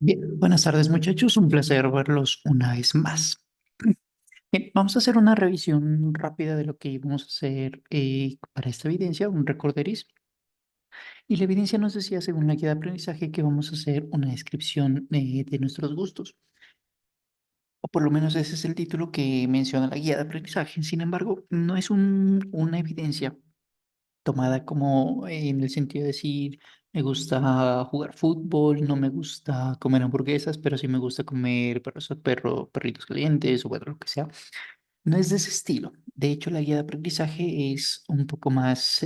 Bien, buenas tardes muchachos, un placer verlos una vez más. Bien, vamos a hacer una revisión rápida de lo que íbamos a hacer para esta evidencia, un recorderis. Y la evidencia nos decía, según la guía de aprendizaje, que vamos a hacer una descripción de nuestros gustos. O por lo menos ese es el título que menciona la guía de aprendizaje. Sin embargo, no es una evidencia tomada como en el sentido de decir, me gusta jugar fútbol, no me gusta comer hamburguesas, pero sí me gusta comer perritos calientes o bueno, lo que sea. No es de ese estilo. De hecho, la guía de aprendizaje es un poco más,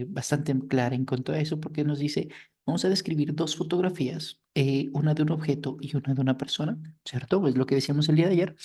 bastante clara en cuanto a eso, porque nos dice, vamos a describir dos fotografías, una de un objeto y una de una persona, ¿cierto? Es lo que decíamos el día de ayer.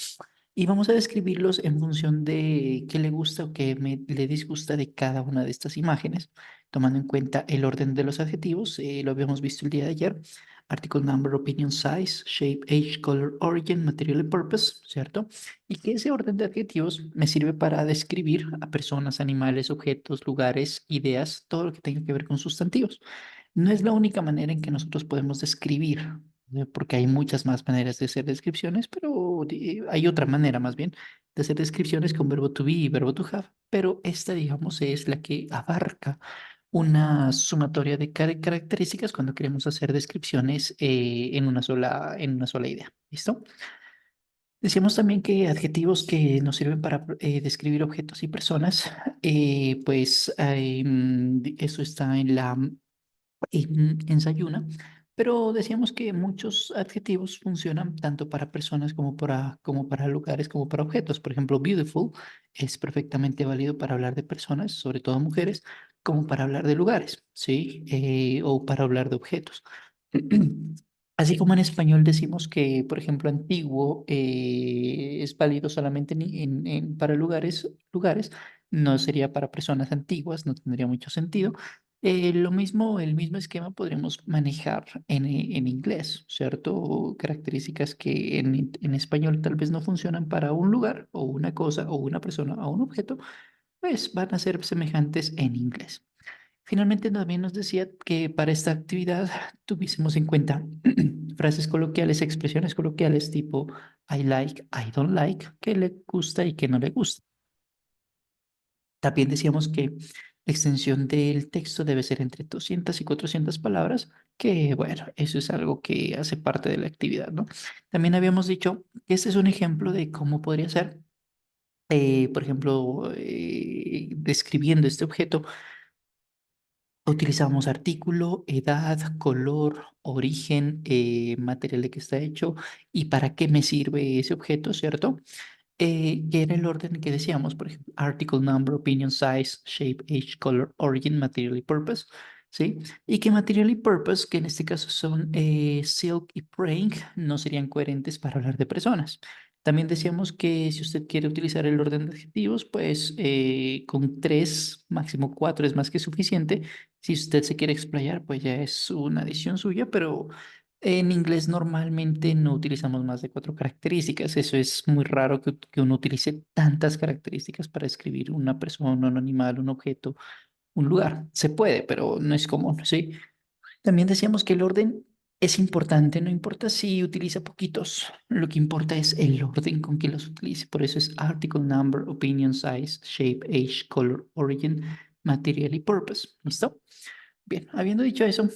Y vamos a describirlos en función de qué le gusta o qué le disgusta de cada una de estas imágenes, tomando en cuenta el orden de los adjetivos, lo habíamos visto el día de ayer. Article number, opinion, size, shape, age, color, origin, material y purpose, ¿cierto? Y que ese orden de adjetivos me sirve para describir a personas, animales, objetos, lugares, ideas, todo lo que tenga que ver con sustantivos. No es la única manera en que nosotros podemos describir, porque hay muchas más maneras de hacer descripciones, pero hay otra manera más bien de hacer descripciones con verbo to be y verbo to have, pero esta, digamos, es la que abarca una sumatoria de características cuando queremos hacer descripciones en una sola idea. ¿Listo? Decíamos también que adjetivos que nos sirven para describir objetos y personas, eso está en en Sayuna, pero decíamos que muchos adjetivos funcionan tanto para personas como para lugares, como para objetos. Por ejemplo, beautiful es perfectamente válido para hablar de personas, sobre todo mujeres, como para hablar de lugares, ¿sí? O para hablar de objetos. Así como en español decimos que, por ejemplo, antiguo es válido solamente para lugares, no sería para personas antiguas, no tendría mucho sentido. Lo mismo, el mismo esquema podríamos manejar en inglés, ¿cierto? Características que en español tal vez no funcionan para un lugar o una cosa o una persona o un objeto, pues van a ser semejantes en inglés. Finalmente también nos decía que para esta actividad tuviésemos en cuenta frases coloquiales, expresiones coloquiales tipo I like, I don't like, que le gusta y que no le gusta. También decíamos que la extensión del texto debe ser entre 200 y 400 palabras, que bueno, eso es algo que hace parte de la actividad, ¿no? También habíamos dicho que este es un ejemplo de cómo podría ser, por ejemplo, describiendo este objeto, utilizamos artículo, edad, color, origen, material de que está hecho y para qué me sirve ese objeto, ¿cierto? Que era el orden que decíamos, por ejemplo, article number, opinion size, shape, age, color, origin, material y purpose, ¿sí? Y que material y purpose, que en este caso son silk y praying, no serían coherentes para hablar de personas. También decíamos que si usted quiere utilizar el orden de adjetivos, pues con tres, máximo cuatro es más que suficiente. Si usted se quiere explayar, pues ya es una adición suya, pero en inglés normalmente no utilizamos más de cuatro características. Eso es muy raro que uno utilice tantas características para escribir una persona, un animal, un objeto, un lugar. Se puede, pero no es común, ¿sí? También decíamos que el orden es importante, no importa si utiliza poquitos, lo que importa es el orden con que los utilice. Por eso es article number, opinion size, shape, age, color, origin, material y purpose. ¿Listo? Bien, habiendo dicho eso,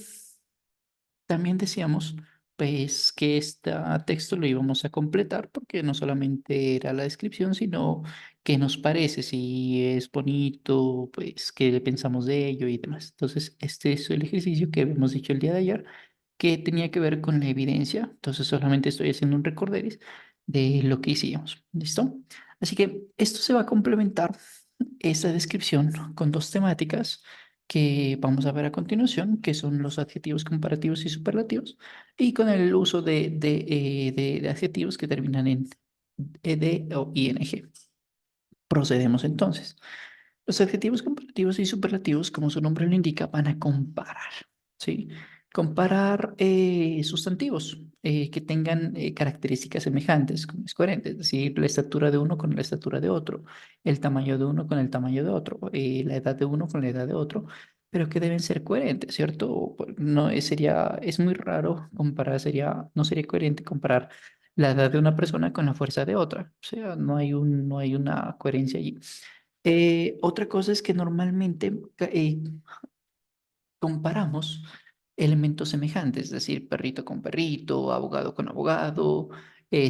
también decíamos pues que este texto lo íbamos a completar porque no solamente era la descripción, sino qué nos parece, si es bonito, pues qué pensamos de ello y demás. Entonces, este es el ejercicio que hemos dicho el día de ayer, que tenía que ver con la evidencia. Entonces, solamente estoy haciendo un recorderis de lo que hicimos. ¿Listo? Así que esto se va a complementar, esta descripción, con dos temáticas que vamos a ver a continuación, que son los adjetivos comparativos y superlativos, y con el uso de adjetivos que terminan en ed o ing. Procedemos entonces. Los adjetivos comparativos y superlativos, como su nombre lo indica, van a comparar, ¿sí? Comparar sustantivos que tengan características semejantes, como es coherente, es decir, la estatura de uno con la estatura de otro, el tamaño de uno con el tamaño de otro, la edad de uno con la edad de otro. pero que deben ser coherentes, ¿cierto? No sería, es muy raro comparar, no sería coherente comparar la edad de una persona con la fuerza de otra. O sea, no hay una coherencia allí. Otra cosa es que normalmente comparamos elementos semejantes, es decir, perrito con perrito, abogado con abogado,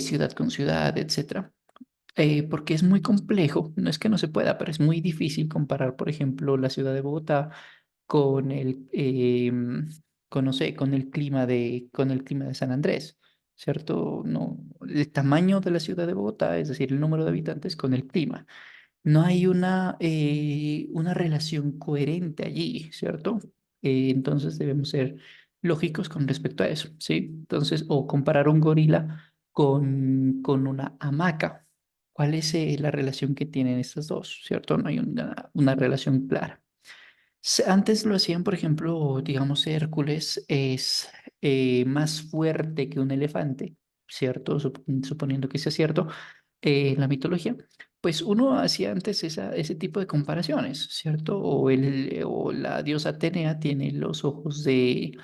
ciudad con ciudad, etcétera. Porque es muy complejo, no es que no se pueda, pero es muy difícil comparar, por ejemplo, la ciudad de Bogotá con no sé, con el clima de San Andrés, ¿cierto? No, el tamaño de la ciudad de Bogotá, es decir, el número de habitantes con el clima. No hay una relación coherente allí, ¿cierto? Entonces debemos ser lógicos con respecto a eso, ¿sí? Entonces, o comparar un gorila con una hamaca. ¿Cuál es la relación que tienen estas dos, ¿cierto? No hay una relación clara. Antes lo hacían, por ejemplo, digamos, Hércules es más fuerte que un elefante, ¿cierto? Suponiendo que sea cierto, en la mitología, pues uno hacía antes ese tipo de comparaciones, ¿cierto? O la diosa Atenea tiene los ojos de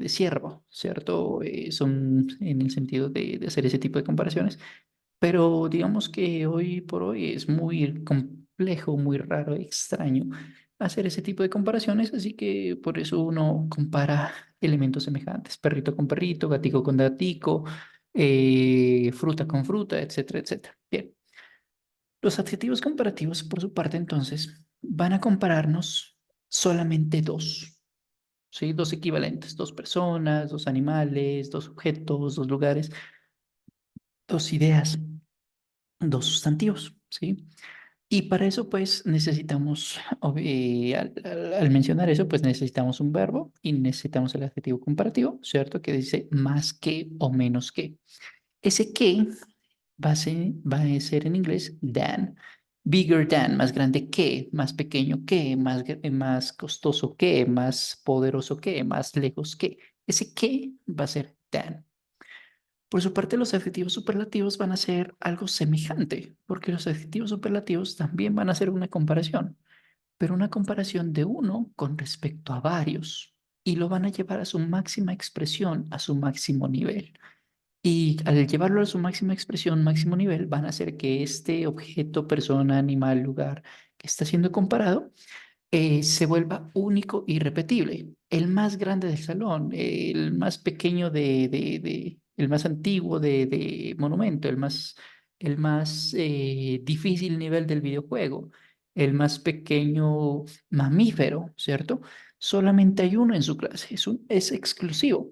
ciervo, ¿cierto? Son en el sentido de hacer ese tipo de comparaciones. Pero digamos que hoy por hoy es muy complejo, muy raro, extraño hacer ese tipo de comparaciones, así que por eso uno compara elementos semejantes, perrito con perrito, gatico con gatico, fruta con fruta, etcétera, etcétera. Bien, los adjetivos comparativos, por su parte, entonces, van a compararnos solamente dos, ¿sí? Dos equivalentes, dos personas, dos animales, dos objetos, dos lugares, dos ideas, dos sustantivos, ¿sí? Y para eso, pues, necesitamos, al mencionar eso, pues necesitamos un verbo y necesitamos el adjetivo comparativo, ¿cierto? Que dice más que o menos que. Ese que va a ser en inglés than, bigger than, más grande que, más pequeño que, más costoso que, más poderoso que, más lejos que. Ese que va a ser than. Por su parte, los adjetivos superlativos van a ser algo semejante, porque los adjetivos superlativos también van a ser una comparación, pero una comparación de uno con respecto a varios, y lo van a llevar a su máxima expresión, a su máximo nivel. Y al llevarlo a su máxima expresión, máximo nivel, van a hacer que este objeto, persona, animal, lugar que está siendo comparado se vuelva único y repetible. El más grande del salón, el más pequeño el más antiguo de monumento, el más difícil nivel del videojuego, el más pequeño mamífero, ¿cierto? Solamente hay uno en su clase, es exclusivo.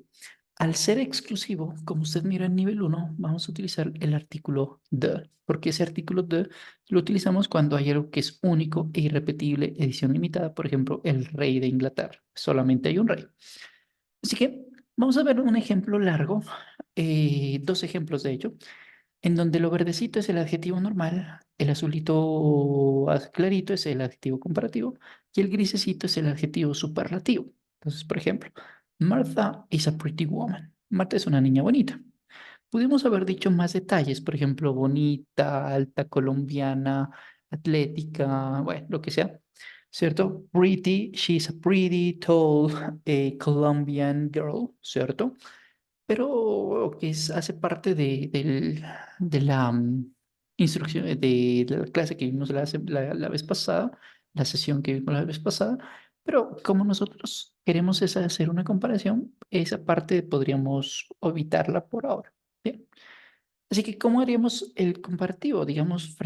Al ser exclusivo, como usted mira en nivel uno, vamos a utilizar el artículo the, porque ese artículo the lo utilizamos cuando hay algo que es único e irrepetible, edición limitada, por ejemplo, el rey de Inglaterra. Solamente hay un rey. Así que vamos a ver un ejemplo largo, dos ejemplos de hecho, en donde lo verdecito es el adjetivo normal, el azulito clarito es el adjetivo comparativo y el grisecito es el adjetivo superlativo. Entonces, por ejemplo, Martha is a pretty woman. Marta es una niña bonita. Pudimos haber dicho más detalles, por ejemplo, bonita, alta, colombiana, atlética, bueno, lo que sea, ¿cierto? Pretty, she's a pretty, tall, Colombian girl, ¿cierto? Pero que hace parte de la instrucción, de la clase que vimos la vez pasada, la sesión que vimos la vez pasada, pero como nosotros queremos hacer una comparación, esa parte podríamos evitarla por ahora. Bien. Así que, ¿cómo haríamos el comparativo? Digamos,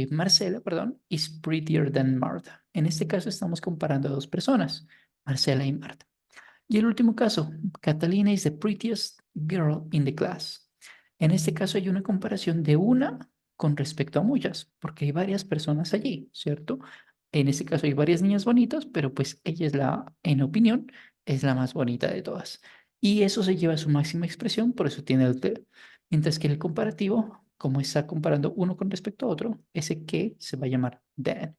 Marcela, perdón, is prettier than Martha. En este caso estamos comparando a dos personas, Marcela y Marta. Y el último caso, Catalina is the prettiest girl in the class. En este caso hay una comparación de una con respecto a muchas, porque hay varias personas allí, ¿cierto? En este caso hay varias niñas bonitas, pero pues ella es en opinión, es la más bonita de todas. Y eso se lleva a su máxima expresión, por eso tiene el the. Mientras que el comparativo, como está comparando uno con respecto a otro, ese que se va a llamar than.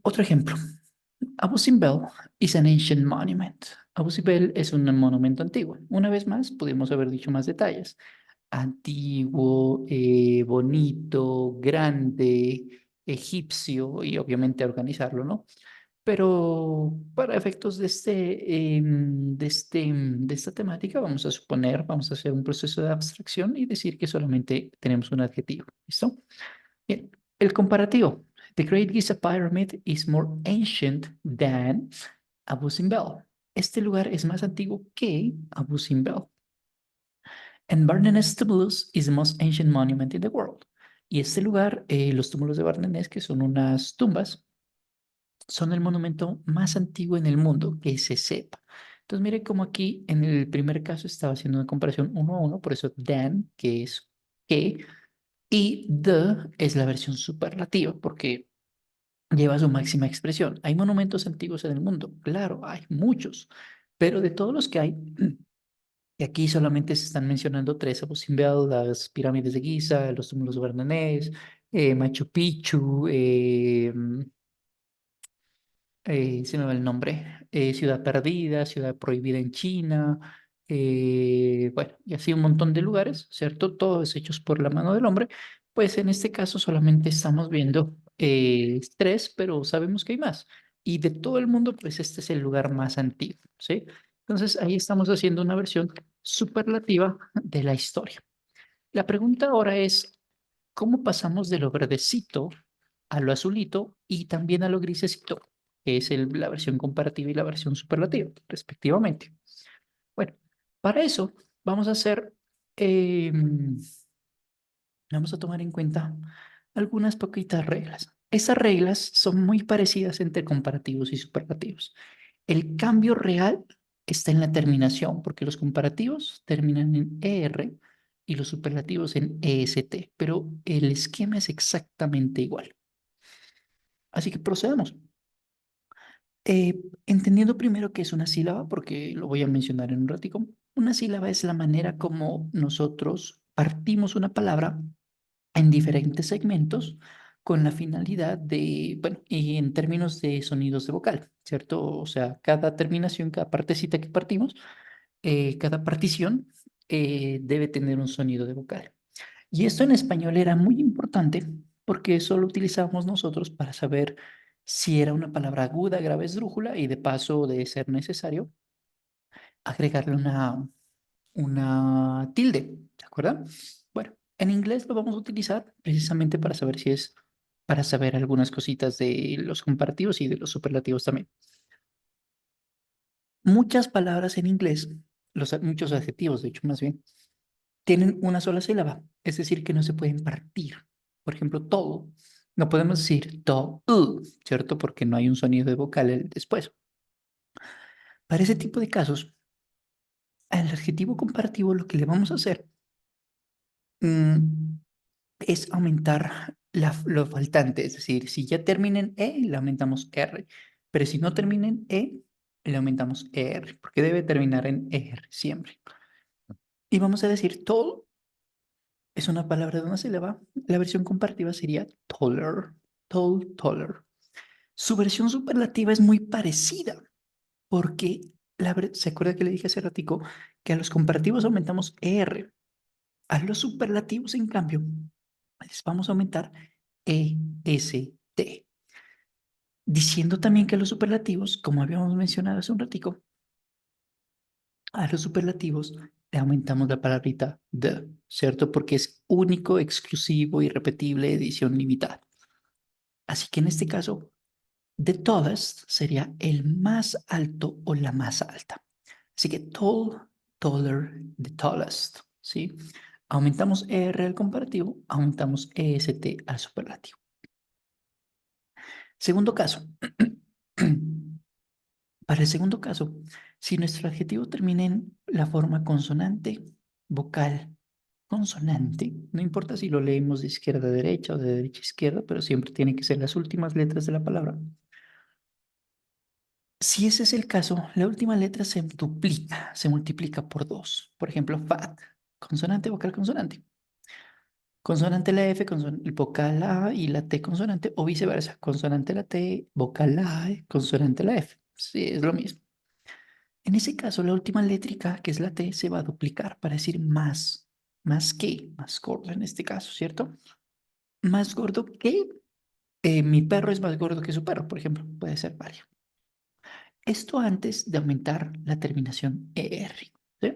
Otro ejemplo. Abusin Bell is an ancient monument. Abusin Bell es un monumento antiguo. Una vez más, pudimos haber dicho más detalles. Antiguo, bonito, grande, egipcio y obviamente organizarlo, ¿no? Pero para efectos de esta temática, vamos a suponer, vamos a hacer un proceso de abstracción y decir que solamente tenemos un adjetivo. ¿Listo? Bien. El comparativo. The Great Giza Pyramid is more ancient than Abu Simbel. Este lugar es más antiguo que Abu Simbel. And Barnenes Tumulus is the most ancient monument in the world. Y este lugar, los túmulos de Barnenes, que son unas tumbas, son el monumento más antiguo en el mundo que se sepa. Entonces, mire cómo aquí en el primer caso estaba haciendo una comparación uno a uno, por eso than, que es que, y the es la versión superlativa, porque lleva su máxima expresión. ¿Hay monumentos antiguos en el mundo? Claro, hay muchos, pero de todos los que hay, y aquí solamente se están mencionando tres: Abu Simbel, las pirámides de Giza, los túmulos de Barnanés, Machu Picchu, se me va el nombre, Ciudad Perdida, Ciudad Prohibida en China, bueno, y así un montón de lugares, ¿cierto? Todos hechos por la mano del hombre. Pues en este caso solamente estamos viendo tres, pero sabemos que hay más. Y de todo el mundo, pues este es el lugar más antiguo, ¿sí? Entonces ahí estamos haciendo una versión superlativa de la historia. La pregunta ahora es, ¿cómo pasamos de lo verdecito a lo azulito y también a lo grisecito, que es la versión comparativa y la versión superlativa, respectivamente? Bueno, para eso vamos a hacer, vamos a tomar en cuenta algunas poquitas reglas. Esas reglas son muy parecidas entre comparativos y superlativos. El cambio real está en la terminación, porque los comparativos terminan en ER y los superlativos en EST, pero el esquema es exactamente igual. Así que procedamos. Entendiendo primero qué es una sílaba, porque lo voy a mencionar en un ratico. Una sílaba es la manera como nosotros partimos una palabra en diferentes segmentos con la finalidad de, bueno, y en términos de sonidos de vocal, ¿cierto? O sea, cada terminación, cada partecita que partimos, cada partición debe tener un sonido de vocal. Y esto en español era muy importante porque eso lo utilizábamos nosotros para saber si era una palabra aguda, grave, esdrújula y de paso, de ser necesario, agregarle una tilde, ¿de acuerdo? Bueno, en inglés lo vamos a utilizar precisamente para saber si es, para saber algunas cositas de los comparativos y de los superlativos también. Muchas palabras en inglés, muchos adjetivos, de hecho, más bien, tienen una sola sílaba, es decir, que no se pueden partir. Por ejemplo, todo. No podemos decir to, ¿cierto? Porque no hay un sonido de vocal después. Para ese tipo de casos, al adjetivo comparativo lo que le vamos a hacer mm, es aumentar lo faltante. Es decir, si ya termina en E, le aumentamos R. Pero si no termina en E, le aumentamos ER, porque debe terminar en ER siempre. Y vamos a decir todo es una palabra de una sílaba. La versión comparativa sería taller, tall, taller. Su versión superlativa es muy parecida, porque ¿se acuerda que le dije hace ratico que a los comparativos aumentamos ER? A los superlativos, en cambio, les vamos a aumentar EST. Diciendo también que a los superlativos, como habíamos mencionado hace un ratico, a los superlativos le aumentamos la palabrita the, ¿cierto? Porque es único, exclusivo, irrepetible, edición limitada. Así que en este caso, the tallest sería el más alto o la más alta. Así que tall, taller, the tallest, ¿sí? Aumentamos ER al comparativo, aumentamos EST al superlativo. Segundo caso. Para el segundo caso, si nuestro adjetivo termina en la forma consonante, vocal, consonante, no importa si lo leemos de izquierda a derecha o de derecha a izquierda, pero siempre tienen que ser las últimas letras de la palabra. Si ese es el caso, la última letra se duplica, se multiplica por dos. Por ejemplo, fat, consonante, vocal, consonante. Consonante la F, vocal la A y la T consonante, o viceversa. Consonante la T, vocal la A, consonante la F. Sí, es lo mismo. En ese caso, la última létrica, que es la T, se va a duplicar para decir más que, más gordo en este caso, ¿cierto? Más gordo que, Mi perro es más gordo que su perro, por ejemplo, puede ser válido. Esto antes de aumentar la terminación ER. ¿Sí?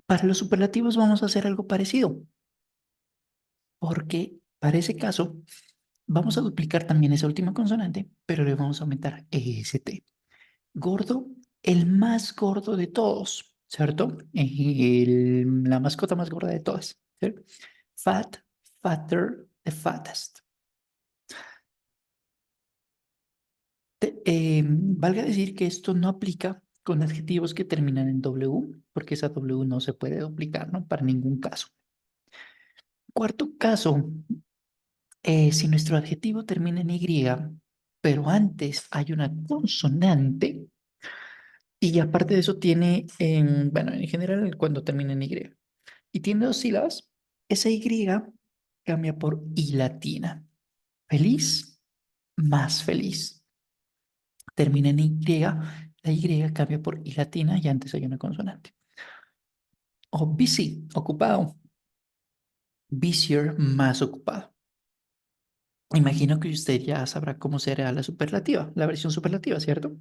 Para los superlativos vamos a hacer algo parecido, porque para ese caso vamos a duplicar también esa última consonante, pero le vamos a aumentar EST. Gordo, el más gordo de todos, ¿cierto? La mascota más gorda de todas. ¿Sí? Fat, fatter, the fattest. Valga decir que esto no aplica con adjetivos que terminan en W, porque esa W no se puede duplicar, ¿no? Para ningún caso. Cuarto caso, si nuestro adjetivo termina en Y, pero antes hay una consonante, y aparte de eso tiene, bueno, en general cuando termina en y tiene dos sílabas, esa Y cambia por I latina. Feliz, más feliz. Termina en Y, la Y cambia por I latina y antes hay una consonante. O busy, ocupado. Busier, más ocupado. Imagino que usted ya sabrá cómo será la superlativa, la versión superlativa, ¿cierto?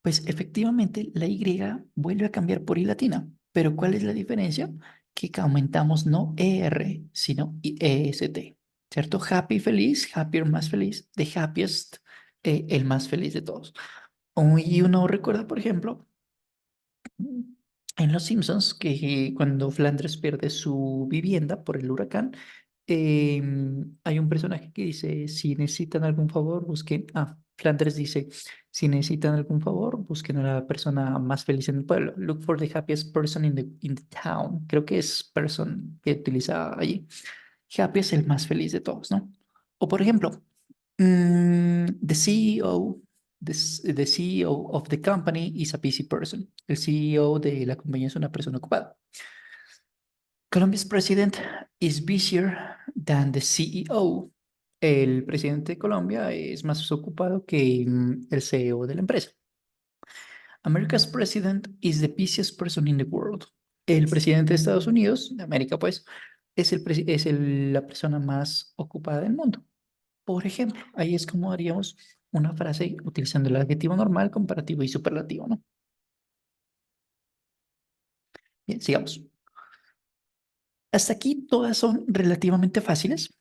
Pues efectivamente la Y vuelve a cambiar por I latina. Pero ¿cuál es la diferencia? Que aumentamos no ER, sino EST, ¿cierto? Happy, feliz, happier, más feliz, the happiest, el más feliz de todos. Y uno recuerda, por ejemplo, en Los Simpsons, que cuando Flanders pierde su vivienda por el huracán, hay un personaje que dice, si necesitan algún favor, busquen... Ah, Flanders dice, si necesitan algún favor, busquen a la persona más feliz en el pueblo. Look for the happiest person in the town. Creo que es person que utiliza allí. Happy es el más feliz de todos, ¿no? O por ejemplo, the CEO, the CEO of the company is a busy person. El CEO de la compañía es una persona ocupada. Colombia's president is busier than the CEO. El presidente de Colombia es más ocupado que el CEO de la empresa. America's president is the busiest person in the world. El presidente de Estados Unidos, de América, pues, la persona más ocupada del mundo. Por ejemplo, ahí es como haríamos una frase utilizando el adjetivo normal, comparativo y superlativo, ¿no? Bien, sigamos. Hasta aquí todas son relativamente fáciles,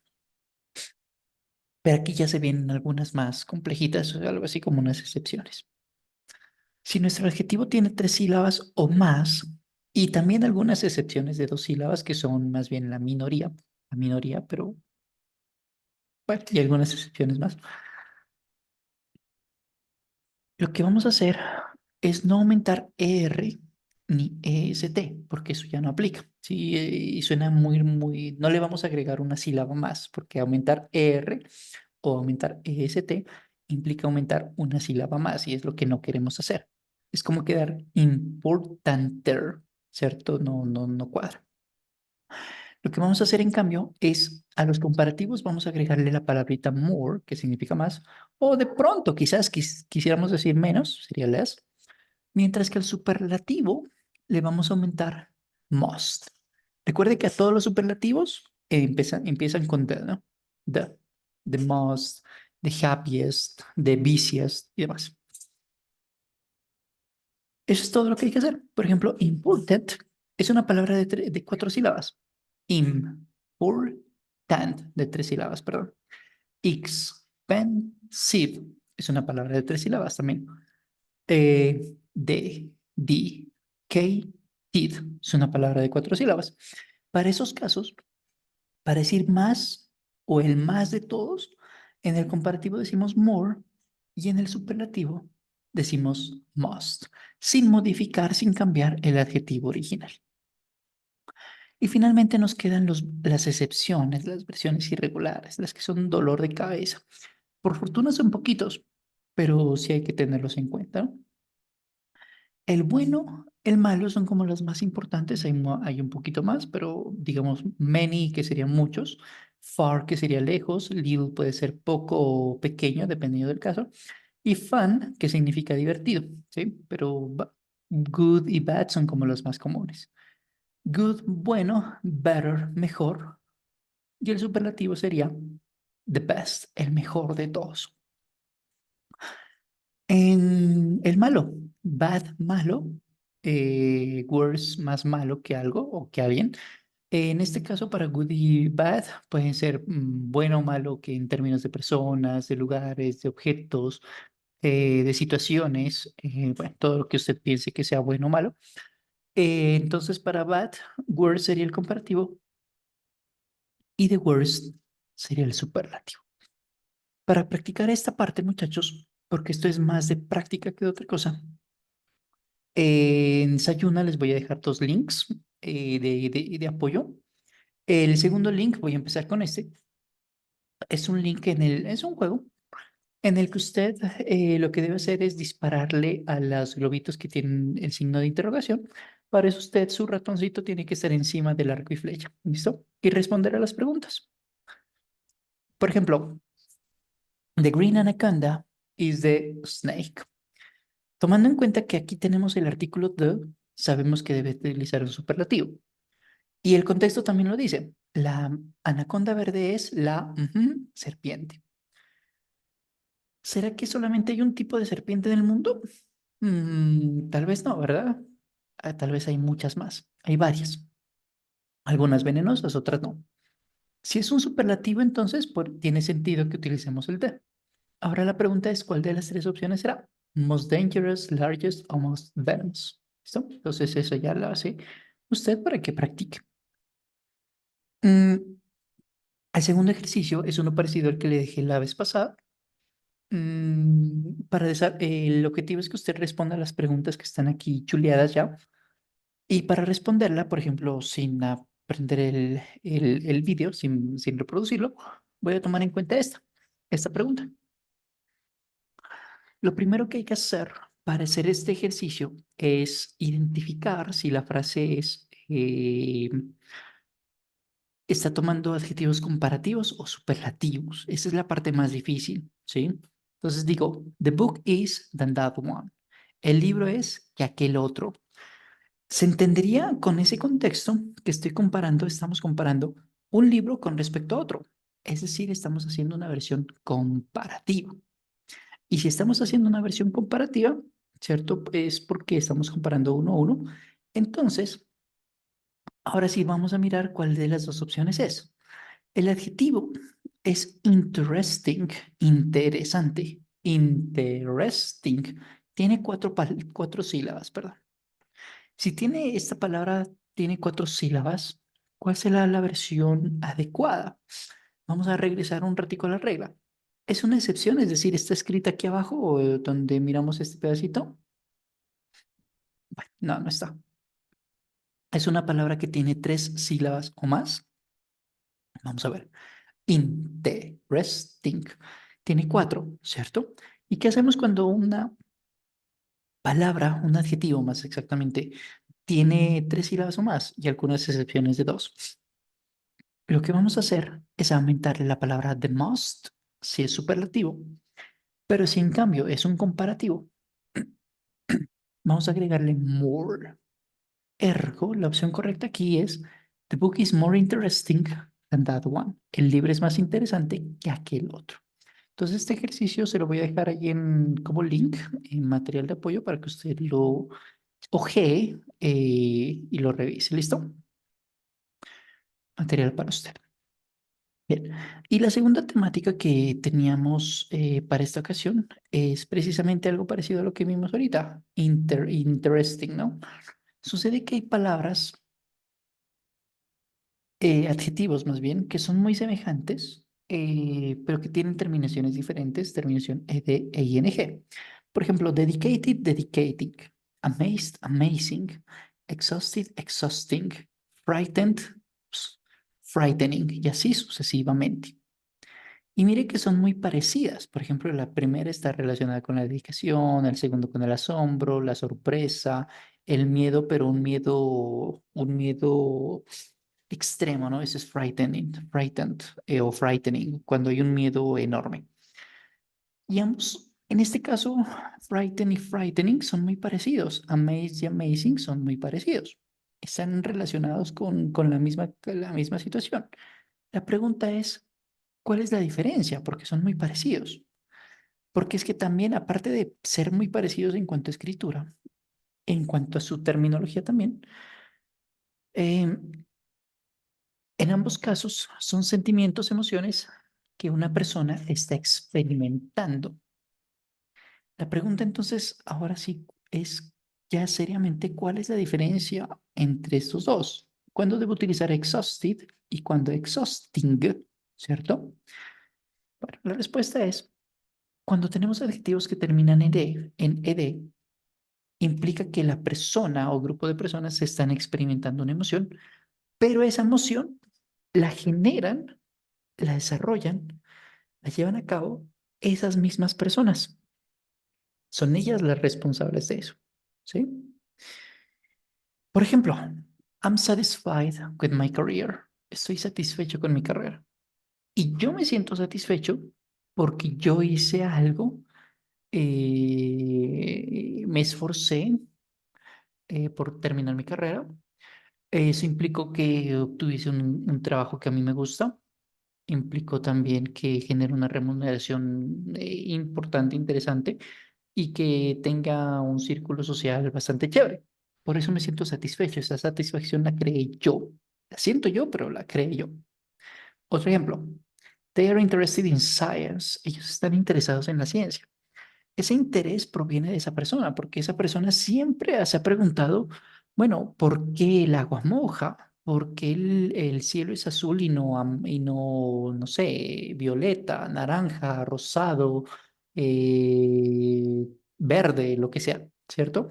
pero aquí ya se vienen algunas más complejitas, algo así como unas excepciones. Si nuestro adjetivo tiene tres sílabas o más, y también algunas excepciones de dos sílabas que son más bien la minoría, pero bueno, y algunas excepciones más. Lo que vamos a hacer es no aumentar ER ni EST, porque eso ya no aplica. Sí, y suena muy, no le vamos a agregar una sílaba más, porque aumentar ER o aumentar EST implica aumentar una sílaba más, y es lo que no queremos hacer. Es como quedar importanter, ¿cierto? No cuadra. Lo que vamos a hacer en cambio es a los comparativos vamos a agregarle la palabrita more, que significa más, o de pronto quizás quisiéramos decir menos, sería less, mientras que al superlativo le vamos a aumentar must. Recuerde que a todos los superlativos empiezan con the, ¿no? The, the most, the happiest, the busiest y demás. Eso es todo lo que hay que hacer. Por ejemplo, important es una palabra de cuatro sílabas. Important, de tres sílabas, perdón. Expensive es una palabra de tres sílabas también. Dedicated es una palabra de cuatro sílabas. Para esos casos, para decir más o el más de todos, en el comparativo decimos more y en el superlativo decimos must, sin modificar, sin cambiar el adjetivo original. Y finalmente nos quedan las excepciones, las versiones irregulares, las que son un dolor de cabeza. Por fortuna son poquitos, pero sí hay que tenerlos en cuenta, ¿no? El bueno, el malo son como las más importantes, hay un poquito más, pero digamos many, que serían muchos, far, que sería lejos, little puede ser poco o pequeño, dependiendo del caso, y fun, que significa divertido, ¿sí? Pero good y bad son como los más comunes. Good, bueno, better, mejor, Y el superlativo sería the best, el mejor de todos. En el malo, bad, malo, worse, más malo que algo o que alguien. En este caso, para good y bad, pueden ser bueno o malo que en términos de personas, de lugares, de objetos, de situaciones, bueno, todo lo que usted piense que sea bueno o malo. Entonces, para bad, worse sería el comparativo y the worst sería el superlativo. Para practicar esta parte, muchachos, porque esto es más de práctica que de otra cosa, en Sayuna les voy a dejar dos links de apoyo. El segundo link, voy a empezar con este, es un link es un juego en el que usted lo que debe hacer es dispararle a los globitos que tienen el signo de interrogación. Para eso usted, su ratoncito, tiene que estar encima del arco y flecha, ¿listo? Y responder a las preguntas. Por ejemplo, the green anaconda is the snake. Tomando en cuenta que aquí tenemos el artículo the, sabemos que debe utilizar un superlativo. Y el contexto también lo dice. La anaconda verde es la serpiente. ¿Será que solamente hay un tipo de serpiente en el mundo? Tal vez no, ¿verdad? Tal vez hay muchas más. Hay varias. Algunas venenosas, otras no. Si es un superlativo, entonces tiene sentido que utilicemos el the. Ahora la pregunta es, ¿cuál de las tres opciones será? Most dangerous, largest o most venomous. ¿Listo? Entonces eso ya lo hace usted para que practique. Mm, el segundo ejercicio es uno parecido al que le dejé la vez pasada. El objetivo es que usted responda a las preguntas que están aquí chuleadas ya. Y para responderla, por ejemplo, sin aprender el vídeo, sin reproducirlo, voy a tomar en cuenta esta pregunta. Lo primero que hay que hacer para hacer este ejercicio es identificar si la frase está tomando adjetivos comparativos o superlativos. Esa es la parte más difícil, ¿sí? Entonces digo, the book is than that one. El libro es que aquel otro. Se entendería con ese contexto que estoy comparando, estamos comparando un libro con respecto a otro. Es decir, estamos haciendo una versión comparativa. Y si estamos haciendo una versión comparativa, ¿cierto? Es porque estamos comparando uno a uno. Entonces, ahora sí vamos a mirar cuál de las dos opciones es. El adjetivo es interesting, interesante. Interesting. Tiene cuatro sílabas, perdón. Si tiene esta palabra, tiene cuatro sílabas, ¿cuál será la versión adecuada? Vamos a regresar un ratico a la regla. Es una excepción, es decir, está escrita aquí abajo donde miramos este pedacito. Bueno, no, no está. Es una palabra que tiene tres sílabas o más. Vamos a ver. Interesting. Tiene cuatro, ¿cierto? ¿Y qué hacemos cuando una palabra, un adjetivo más exactamente, tiene tres sílabas o más y algunas excepciones de dos? Lo que vamos a hacer es aumentarle la palabra the most si es superlativo, pero si en cambio es un comparativo, vamos a agregarle more. Ergo, la opción correcta aquí es the book is more interesting than that one. El libro es más interesante que aquel otro. Entonces, este ejercicio se lo voy a dejar ahí como link en material de apoyo para que usted lo ojee y lo revise. ¿Listo? Material para usted. Bien. Y la segunda temática que teníamos para esta ocasión es precisamente algo parecido a lo que vimos ahorita. Interesting, ¿no? Sucede que hay palabras, adjetivos más bien, que son muy semejantes, pero que tienen terminaciones diferentes, terminación ed e ing. Por ejemplo, dedicated, dedicating, amazed, amazing, exhausted, exhausting, frightened, frightening, y así sucesivamente. Y mire que son muy parecidas. Por ejemplo, la primera está relacionada con la dedicación, el segundo con el asombro, la sorpresa, el miedo, pero un miedo extremo, ¿no? Ese es frightening, frightened o frightening, cuando hay un miedo enorme. Y ambos, en este caso, frightened y frightening son muy parecidos. Amazed y amazing son muy parecidos. Están relacionados con la misma situación. La pregunta es, ¿cuál es la diferencia? Porque son muy parecidos. Porque es que también, aparte de ser muy parecidos en cuanto a escritura, en cuanto a su terminología también, eh, en ambos casos son sentimientos, emociones que una persona está experimentando. La pregunta entonces, ahora sí, es ya seriamente, ¿cuál es la diferencia entre estos dos? ¿Cuándo debo utilizar exhausted y cuándo exhausting? ¿Cierto? Bueno, la respuesta es, cuando tenemos adjetivos que terminan en ed, implica que la persona o grupo de personas están experimentando una emoción, pero esa emoción la generan, la desarrollan, la llevan a cabo esas mismas personas. Son ellas las responsables de eso, ¿sí? Por ejemplo, I'm satisfied with my career. Estoy satisfecho con mi carrera. Y yo me siento satisfecho porque yo hice algo, me esforcé por terminar mi carrera. Eso implicó que obtuviese un trabajo que a mí me gusta. Implicó también que genere una remuneración importante, interesante y que tenga un círculo social bastante chévere. Por eso me siento satisfecho. Esa satisfacción la creé yo. La siento yo, pero la creé yo. Otro ejemplo. They are interested in science. Ellos están interesados en la ciencia. Ese interés proviene de esa persona, porque esa persona siempre se ha preguntado, bueno, ¿por qué el agua moja? ¿Por qué el cielo es azul y no, no sé, violeta, naranja, rosado, verde, lo que sea, ¿cierto?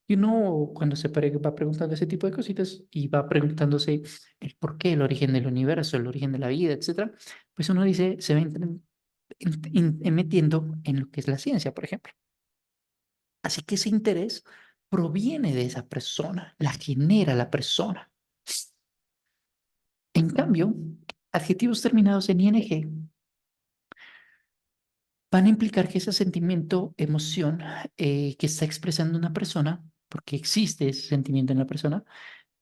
Y uno cuando va preguntando ese tipo de cositas y va preguntándose el por qué, el origen del universo, el origen de la vida, etcétera, pues uno dice, se va metiendo en lo que es la ciencia, por ejemplo. Así que ese interés proviene de esa persona, la genera la persona. En cambio, adjetivos terminados en ing van a implicar que ese sentimiento, emoción que está expresando una persona, porque existe ese sentimiento en la persona,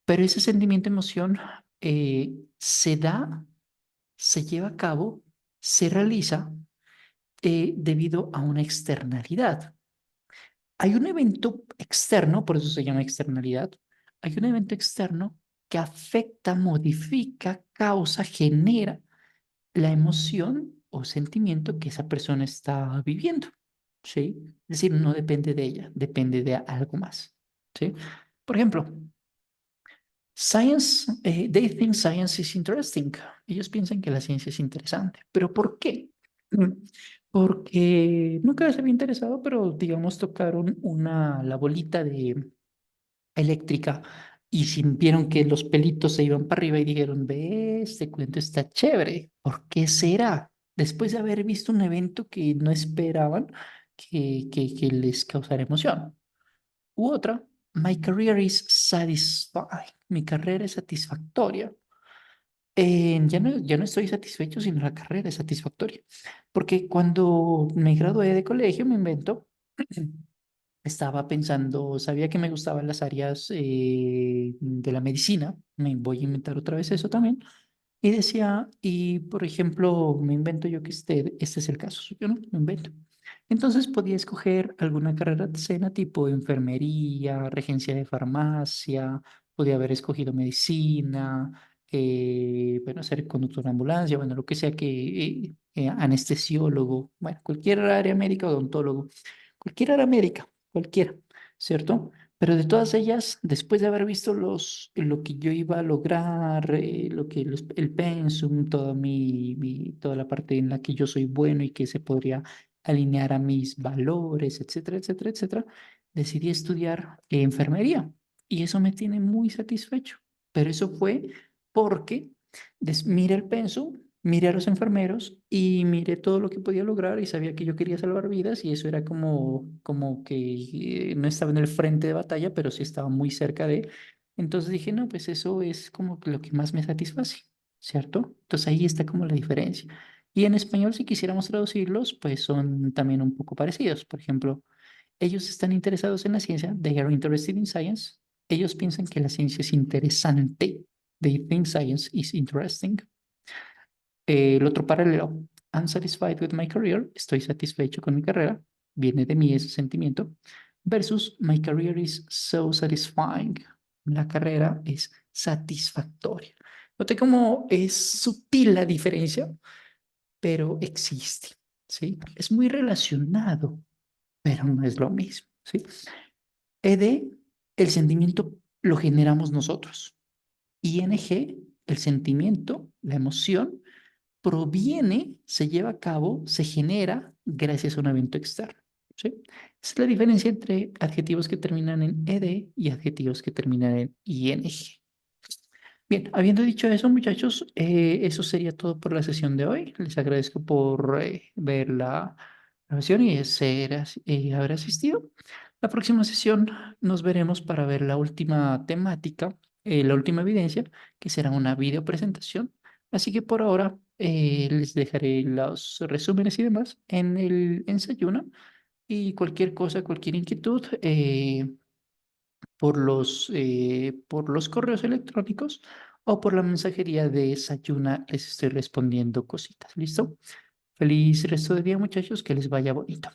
pero ese sentimiento, emoción se da, se lleva a cabo, se realiza debido a una externalidad. Hay un evento externo, por eso se llama externalidad. Hay un evento externo que afecta, modifica, causa, genera la emoción o sentimiento que esa persona está viviendo, ¿sí? Es decir, no depende de ella, depende de algo más, ¿sí? Por ejemplo, they think science is interesting. Ellos piensan que la ciencia es interesante. ¿Pero por qué? Mm, Porque nunca les había interesado, pero digamos tocaron la bolita de eléctrica y sintieron que los pelitos se iban para arriba y dijeron, ve, este cuento está chévere. ¿Por qué será? Después de haber visto un evento que no esperaban que les causara emoción. U otra, my career is satisfying. Mi carrera es satisfactoria. Ya no estoy satisfecho, sino la carrera es satisfactoria. Porque cuando me gradué de colegio, me invento, estaba pensando, sabía que me gustaban las áreas de la medicina. Me voy a inventar otra vez eso también. Y decía, y por ejemplo, me invento yo que este es el caso, yo no me invento. Entonces podía escoger alguna carrera de escena tipo enfermería, regencia de farmacia, podía haber escogido medicina, bueno, ser conductor de ambulancia, bueno, lo que sea anestesiólogo, bueno, cualquier área médica, odontólogo, cualquier área médica, cualquiera, ¿cierto? Pero de todas ellas, después de haber visto lo que yo iba a lograr, el pensum, toda la parte en la que yo soy bueno y que se podría alinear a mis valores, etcétera, etcétera, etcétera, decidí estudiar enfermería y eso me tiene muy satisfecho. Pero eso fue porque miré el pensum, miré a los enfermeros y miré todo lo que podía lograr y sabía que yo quería salvar vidas y eso era como que no estaba en el frente de batalla, pero sí estaba muy cerca de. Entonces dije, no, pues eso es como que lo que más me satisface, ¿cierto? Entonces ahí está como la diferencia. Y en español, si quisiéramos traducirlos, pues son también un poco parecidos. Por ejemplo, ellos están interesados en la ciencia, they are interested in science. Ellos piensan que la ciencia es interesante, they think science is interesting. El otro paralelo, unsatisfied with my career, estoy satisfecho con mi carrera, viene de mí ese sentimiento, versus my career is so satisfying. La carrera es satisfactoria. Noté cómo es sutil la diferencia, pero existe, ¿sí? Es muy relacionado, pero no es lo mismo, ¿sí? ED, el sentimiento lo generamos nosotros. ING, el sentimiento, la emoción, proviene, se lleva a cabo, se genera gracias a un evento externo, ¿sí? Esa es la diferencia entre adjetivos que terminan en ed y adjetivos que terminan en ing. Bien, habiendo dicho eso, muchachos, eso sería todo por la sesión de hoy. Les agradezco por ver la grabación y haber asistido. La próxima sesión nos veremos para ver la última temática, la última evidencia, que será una video presentación. Así que por ahora les dejaré los resúmenes y demás en el ensayuno y cualquier cosa, cualquier inquietud. Por los correos electrónicos o por la mensajería de Sayuna les estoy respondiendo cositas. ¿Listo? Feliz resto de día, muchachos, que les vaya bonito.